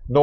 9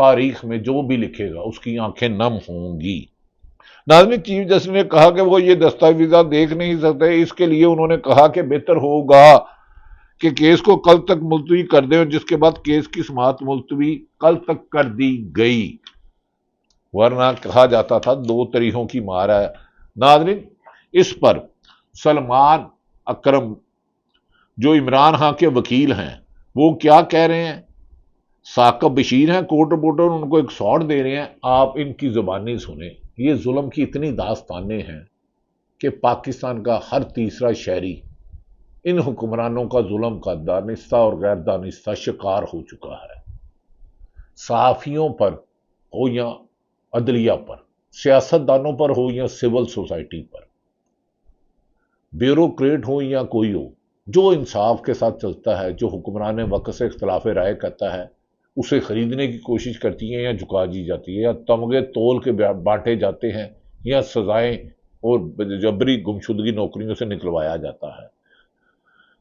تاریخ میں جو بھی لکھے گا اس کی آنکھیں نم ہوں گی۔ ناظرین، چیف جسٹس نے کہا کہ وہ یہ دستاویزات دیکھ نہیں سکتے، اس کے لیے انہوں نے کہا کہ بہتر ہوگا کہ کیس کو کل تک ملتوی کر دیں، اور جس کے بعد کیس کی سماعت ملتوی کل تک کر دی گئی، ورنہ کہا جاتا تھا 2 تریحوں کی مار ہے۔ ناظرین، اس پر سلمان اکرم جو عمران خان کے وکیل ہیں وہ کیا کہہ رہے ہیں؟ ثاقب بشیر ہیں کورٹ رپورٹر، ان کو ایک سوٹ دے رہے ہیں، آپ ان کی زبانی سنیں۔ یہ ظلم کی اتنی داستانیں ہیں کہ پاکستان کا ہر تیسرا شہری ان حکمرانوں کا ظلم کا دانستہ اور غیر دانستہ شکار ہو چکا ہے۔ صحافیوں پر ہو یا عدلیہ پر، سیاستدانوں پر ہو یا سول سوسائٹی پر، بیوروکریٹ ہو یا کوئی ہو، جو انصاف کے ساتھ چلتا ہے، جو حکمران وقت سے اختلاف رائے کرتا ہے، اسے خریدنے کی کوشش کرتی ہیں یا جھکا دی جاتی ہے، یا تمغے تول کے بانٹے جاتے ہیں، یا سزائیں اور جبری گمشدگی نوکریوں سے نکلوایا جاتا ہے۔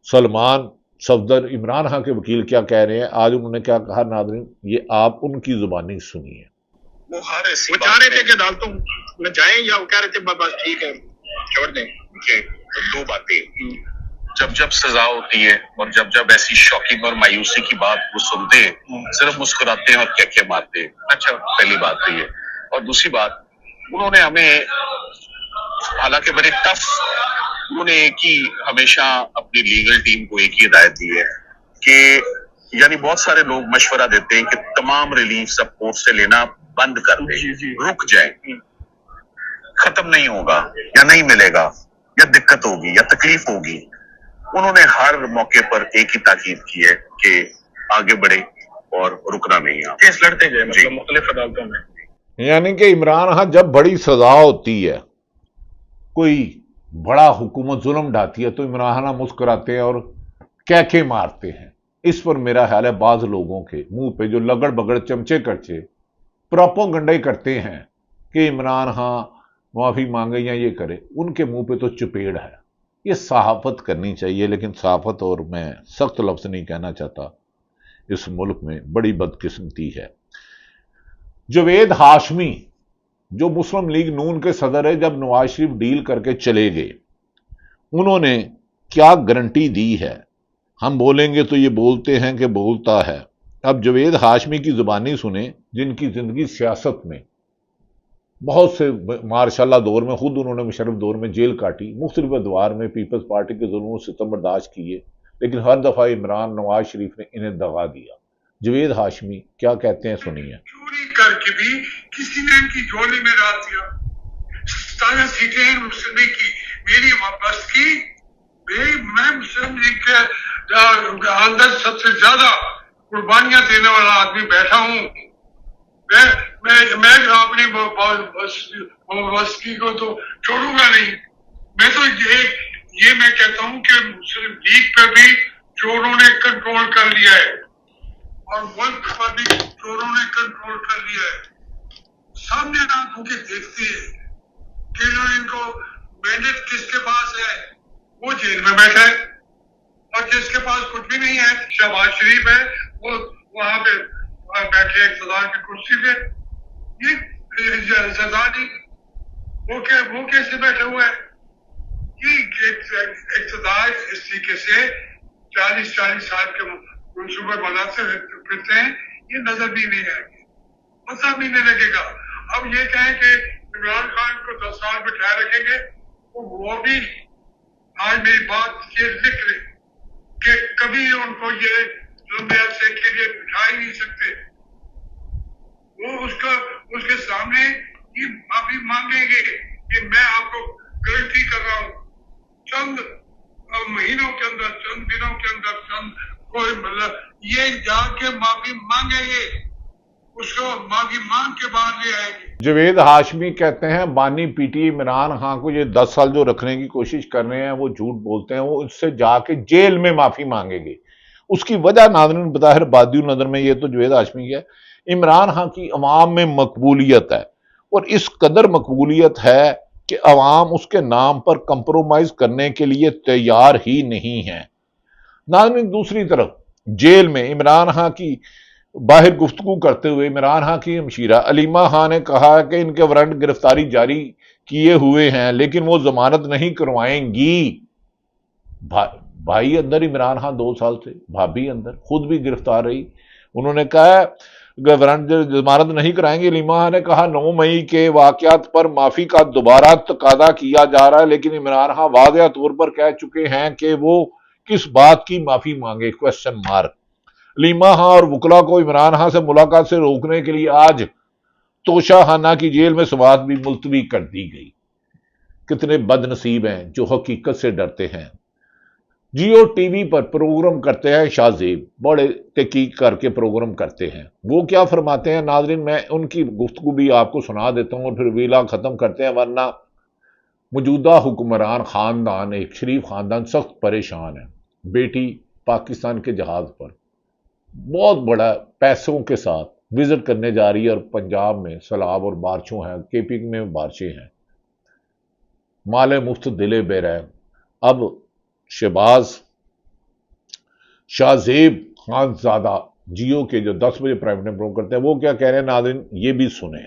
سلمان صفدر عمران خان کے وکیل کیا کہہ رہے ہیں، آج انہوں نے کیا کہا؟ ناظرین، یہ آپ ان کی زبانی سنیے۔ وہ چاہ رہے تھے کہ عدالتوں میں جائیں، یا وہ کہہ رہے تھے بس ٹھیک ہے چھوڑ دیں؟ دو باتیں، جب سزا ہوتی ہے اور جب ایسی شاکنگ اور مایوسی کی بات وہ سنتے ہیں، صرف مسکراتے ہیں اور کہکے مارتے ہیں۔ اچھا، پہلی بات تو یہ، اور دوسری بات، انہوں نے ہمیں حالانکہ بڑے ٹف، انہوں نے ایک ہی ہمیشہ اپنی لیگل ٹیم کو ایک ہی ہدایت دی ہے کہ یعنی بہت سارے لوگ مشورہ دیتے ہیں کہ تمام ریلیف سب کورٹ سے لینا بند کر دیں، رک جائیں، ختم نہیں ہوگا یا نہیں ملے گا یا دقت ہوگی یا تکلیف ہوگی۔ انہوں نے ہر موقع پر ایک ہی تاکید کی ہے کہ آگے بڑھے اور رکنا نہیں ہے، کیس لڑتے جائیں، مطلب مختلف عدالتوں میں۔ یعنی کہ عمران خان جب بڑی سزا ہوتی ہے، کوئی بڑا حکومت ظلم ڈھاتی ہے، تو عمران خان مسکراتے ہیں اور کہکے مارتے ہیں۔ اس پر میرا خیال ہے بعض لوگوں کے منہ پہ جو لگڑ بگڑ چمچے کرچے پروپیگنڈے کرتے ہیں کہ عمران خان معافی مانگے یا یہ کرے، ان کے منہ پہ تو چپیڑ ہے۔ یہ صحافت کرنی چاہیے، لیکن صحافت، اور میں سخت لفظ نہیں کہنا چاہتا، اس ملک میں بڑی بدقسمتی ہے۔ جاوید ہاشمی جو مسلم لیگ نون کے صدر ہے، جب نواز شریف ڈیل کر کے چلے گئے، انہوں نے کیا گارنٹی دی ہے؟ ہم بولیں گے تو یہ بولتے ہیں کہ بولتا ہے۔ اب جاوید ہاشمی کی زبانی سنیں، جن کی زندگی سیاست میں بہت سے ماشاءاللہ دور میں، خود انہوں نے مشرف دور میں جیل کاٹی، مختلف ادوار میں پیپلز پارٹی کے ظلم و ستم برداشت کیے، لیکن ہر دفعہ عمران نواز شریف نے انہیں دغا دیا۔ جاوید ہاشمی کیا کہتے ہیں، سنیے۔ چوری کر کے بھی کسی نے ان کی جھولی میں ڈال دیا۔ 17 سیٹیں مسلم لیگ کی میری بس کی، میں مسلم لیگ کے اندر سب سے زیادہ قربانیاں دینے والا آدمی بیٹھا ہوں۔ میں اپنی بسکی کو تو چھوڑوں گا نہیں۔ میں تو یہ میں کہتا ہوں کہ مسلم لیگ پہ بھی چوروں نے کنٹرول کر لیا ہے، اور ملک پر بھی چوروں نے کنٹرول کر لیا ہے۔ سامنے آنکھوں کے دیکھتے ہیں کہ جو ان کو مینڈیٹ کس کے پاس ہے، وہ جیل میں بیٹھا ہے، اور جس کے پاس کچھ بھی نہیں ہے، شہباز شریف ہے، وہ وہاں پہ بیٹھے اقتدار کی کرسی پہ۔ یہ سزا نہیں، وہ کیسے بیٹھے ہوئے ہیں؟ یہ اقتدار اس طریقے سے 40 سال کے منصوبے بناتے پھرتے ہیں، یہ نظر بھی نہیں آئے گی، پتہ بھی نہیں لگے گا۔ اب یہ کہیں کہ عمران خان کو 10 سال بٹھائے رکھیں گے، وہ بھی آج میری بات یہ لکھ رہے کہ کبھی ان کو یہ لمبے عرصے کے لیے بٹھا ہی نہیں سکتے۔ وہ اس کے سامنے یہ معافی مانگیں گے کہ میں آپ کو گارنٹی کر رہا ہوں چند مہینوں کے اندر، چند دنوں کے اندر، کوئی مطلب یہ جا کے معافی مانگیں گے، اس کو معافی مانگ کے بعد لے آئیں گے۔ جاوید ہاشمی کہتے ہیں بانی پی ٹی عمران خان کو یہ 10 سال جو رکھنے کی کوشش کر رہے ہیں، وہ جھوٹ بولتے ہیں، وہ اس سے جا کے جیل میں معافی مانگیں گے۔ اس کی وجہ ناظرین بظاہر بادی نظر میں یہ تو جاوید ہاشمی کی ہے، عمران خان کی عوام میں مقبولیت ہے، اور اس قدر مقبولیت ہے کہ عوام اس کے نام پر کمپرومائز کرنے کے لیے تیار ہی نہیں ہے۔ ناظرین دوسری طرف جیل میں عمران خان کی باہر گفتگو کرتے ہوئے عمران خان کی ہمشیرہ علیمہ خان نے کہا کہ ان کے وارنٹ گرفتاری جاری کیے ہوئے ہیں لیکن وہ ضمانت نہیں کروائیں گی۔ بھائی اندر عمران خان 2 سال سے، بھابھی اندر، خود بھی گرفتار رہی، انہوں نے کہا وارنٹ ضمانت نہیں کرائیں گے۔ علیمہ خان نے کہا 9 مئی کے واقعات پر معافی کا دوبارہ تقاضا کیا جا رہا ہے، لیکن عمران خان واضح طور پر کہہ چکے ہیں کہ وہ کس بات کی معافی مانگے؟ Question mark. علیمہ خان اور وکلا کو عمران خان سے ملاقات سے روکنے کے لیے آج توشہ خانہ کی جیل میں سماعت بھی ملتوی کر دی گئی۔ کتنے بد نصیب ہیں جو حقیقت سے ڈرتے ہیں۔ جیو ٹی وی پر پروگرام کرتے ہیں شاہ زیب، بڑے تحقیق کر کے پروگرام کرتے ہیں۔ وہ کیا فرماتے ہیں ناظرین، میں ان کی گفتگو بھی آپ کو سنا دیتا ہوں اور پھر ویلا ختم کرتے ہیں، ورنہ موجودہ حکمران خاندان، ایک شریف خاندان، سخت پریشان ہے۔ بیٹی پاکستان کے جہاز پر بہت بڑا پیسوں کے ساتھ وزٹ کرنے جا رہی ہے، اور پنجاب میں سیلاب اور بارشوں ہیں، کے پی میں بارشیں ہیں، مال مفت دلے بے رحم۔ اب شہباز شاہ زیب خان زادہ جیو کے جو 10 بجے پرائم ٹائم پروگرام کرتے ہیں، وہ کیا کہہ رہے ہیں ناظرین یہ بھی سنیں۔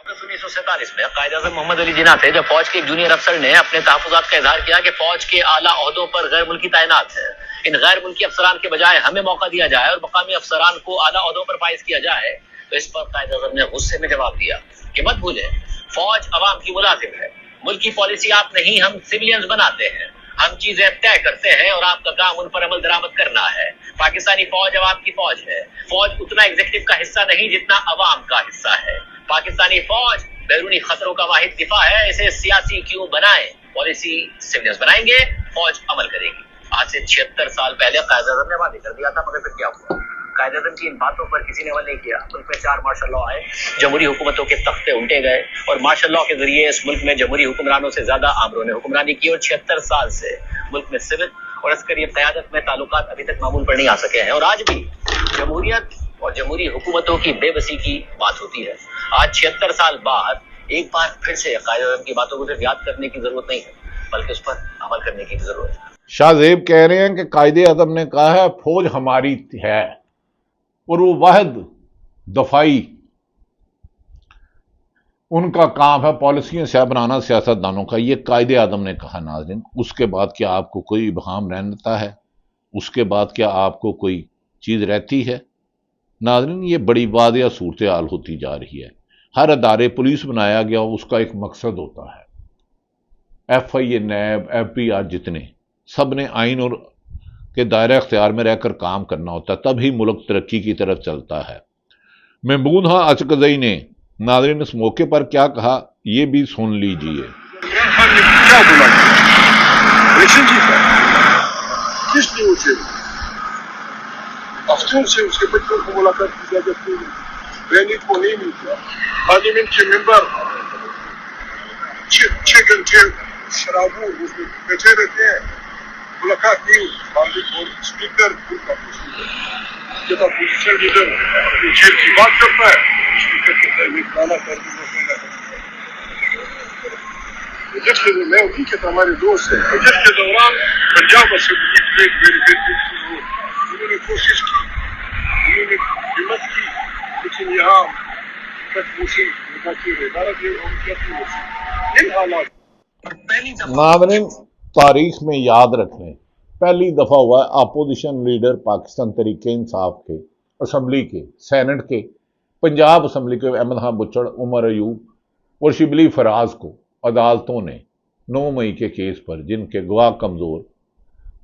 1947 میں قائد اعظم محمد علی جناح تھے، جب فوج کے ایک جونیئر افسر نے اپنے تحفظات کا اظہار کیا کہ فوج کے اعلیٰ عہدوں پر غیر ملکی تعینات ہیں، ان غیر ملکی افسران کے بجائے ہمیں موقع دیا جائے اور مقامی افسران کو اعلیٰ عہدوں پر فائز کیا جائے، تو اس پر قائد اعظم نے غصے میں جواب دیا کہ مت بھولیں فوج عوام کی ملازم ہے، ملکی پالیسی آپ نہیں ہم سویلینز بناتے ہیں، ہم چیزیں طے کرتے ہیں اور آپ کا کام ان پر عمل درآمد کرنا ہے۔ پاکستانی فوج عوام کی فوج ہے، فوج اتنا ایگزیکٹو کا حصہ نہیں جتنا عوام کا حصہ ہے۔ پاکستانی فوج بیرونی خطروں کا واحد دفاع ہے، اسے سیاسی کیوں بنائیں، پالیسی سویلینز بنائیں گے، فوج عمل کرے گی۔ آج سے 76 سال پہلے قائد اعظم نے وعدے کر دیا تھا، مگر پھر کیا ہوا؟ قائد اعظم کی ان باتوں پر کسی نے عمل نہیں کیا۔ ملک میں 4 مارشل لاء آئے، جمہوری حکومتوں کے تختے الٹے گئے، اور مارشل لاء کے ذریعے اس ملک میں جمہوری حکمرانوں سے زیادہ آمروں نے حکمرانی کی، اور 76 سال سے ملک میں سول اور عسکری قیادت میں تعلقات ابھی تک معمول پر نہیں آ سکے ہیں، اور آج بھی جمہوریت اور جمہوری حکومتوں کی بے بسی کی بات ہوتی ہے۔ آج 76 سال بعد ایک بار پھر سے قائد اعظم کی باتوں کو صرف یاد کرنے کی ضرورت نہیں ہے، بلکہ اس پر عمل کرنے کی بھی ضرورت ہے۔ شاہ زیب کہہ رہے ہیں کہ قائد اعظم نے کہا ہے فوج ہماری ہے، اور وہ واحد دفاعی ان کا کام ہے، پالیسیاں سیاہ بنانا سیاست دانوں کا، یہ قائد اعظم نے کہا۔ ناظرین اس کے بعد کیا آپ کو کوئی ابہام رہتا ہے؟ اس کے بعد کیا آپ کو کوئی چیز رہتی ہے؟ ناظرین یہ بڑی واضح صورتحال ہوتی جا رہی ہے۔ ہر ادارے پولیس بنایا گیا، اس کا ایک مقصد ہوتا ہے۔ F I A, NAB, F B R, جتنے سب نے آئین اور کے دائرہ اختیار میں رہ کر کام کرنا ہوتا ہے، تب ہی ملک ترقی کی طرف چلتا ہے۔ محمود خان اچکزئی نے ناظرین اس موقع پر کیا کہا یہ بھی سن لیجئے۔ کیا بولا الیکشن جیتا کس نے اسے افسر سے اس کے بچوں کو ملاقات کی اجازت نہیں ملی، رہنے کو نہیں ملتا، پارلیمنٹ کے ممبر 6 گھنٹے شرابوں اس میں بیٹھے رہتے ہیں، ملاقات نہیں ہوتی، اور اسپیکر جب اپوزیشن لیڈر اپنے کھیل کی بات کرتا ہے، اسپیکر کہتا ہے یہ گانا کر دوں بجٹ کے میں وہی کہتا ہمارے دوست ہیں، بجٹ کے دوران پنجاب اسمبلی میں میرے بیٹے انہوں نے کوشش کی، انہوں نے ہمت کی، لیکن یہاں تک موشن کی عدالت ہے اور کہتی ہے ان حالات۔ ناظرین تاریخ میں یاد رکھ لیں، پہلی دفعہ ہوا ہے اپوزیشن لیڈر پاکستان تحریک انصاف کے، اسمبلی کے، سینٹ کے، پنجاب اسمبلی کے احمد خان بچڑ، عمر ایوب اور شبلی فراز کو عدالتوں نے 9 مئی کے کیس پر، جن کے گواہ کمزور،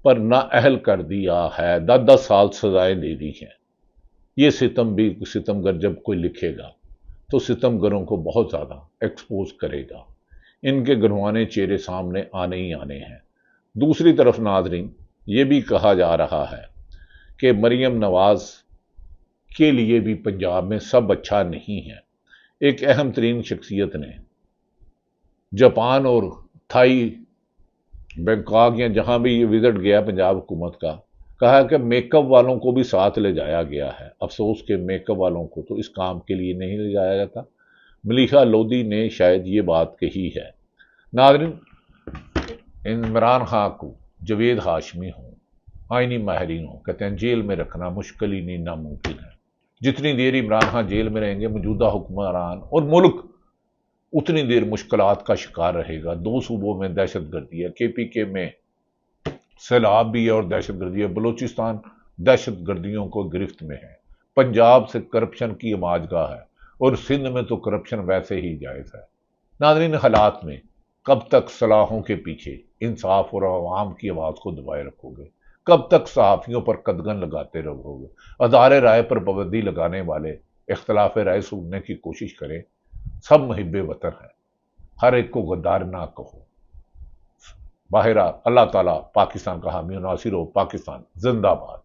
پر نااہل کر دیا ہے، 10 سال سزائیں دے دی ہیں۔ یہ ستم بھی ستمگر جب کوئی لکھے گا تو ستمگروں کو بہت زیادہ ایکسپوز کرے گا، ان کے گنوانے چہرے سامنے آنے ہی آنے ہیں۔ دوسری طرف ناظرین یہ بھی کہا جا رہا ہے کہ مریم نواز کے لیے بھی پنجاب میں سب اچھا نہیں ہے۔ ایک اہم ترین شخصیت نے جاپان اور تھائی بینکاک یا جہاں بھی یہ وزٹ گیا پنجاب حکومت کا، کہا کہ میک اپ والوں کو بھی ساتھ لے جایا گیا ہے۔ افسوس کہ میک اپ والوں کو تو اس کام کے لیے نہیں لے جایا جاتا۔ ملیحہ لودھی نے شاید یہ بات کہی ہے۔ ناظرین عمران خان کو جوید ہاشمی ہوں، آئینی ماہرین ہوں، کہتے ہیں جیل میں رکھنا مشکل ہی نہیں ناممکن ہے۔ جتنی دیر عمران خان جیل میں رہیں گے موجودہ حکمران اور ملک اتنی دیر مشکلات کا شکار رہے گا۔ 2 صوبوں میں دہشت گردی ہے، کے پی کے میں سیلاب بھی ہے اور دہشت گردی ہے، بلوچستان دہشت گردیوں کو گرفت میں ہے، پنجاب سے کرپشن کی آماج گاہ ہے اور سندھ میں تو کرپشن ویسے ہی جائز ہے۔ ناظرین، حالات میں کب تک صلاحوں کے پیچھے انصاف اور عوام کی آواز کو دبائے رکھو گے؟ کب تک صحافیوں پر قدغن لگاتے رہو گے؟ ادارے رائے پر پابندی لگانے والے اختلاف رائے سننے کی کوشش کریں۔ سب محب وطن ہیں، ہر ایک کو غدار نہ کہو۔ بہرحال اللہ تعالیٰ پاکستان کا حامی و ناصر ہو۔ پاکستان زندہ باد۔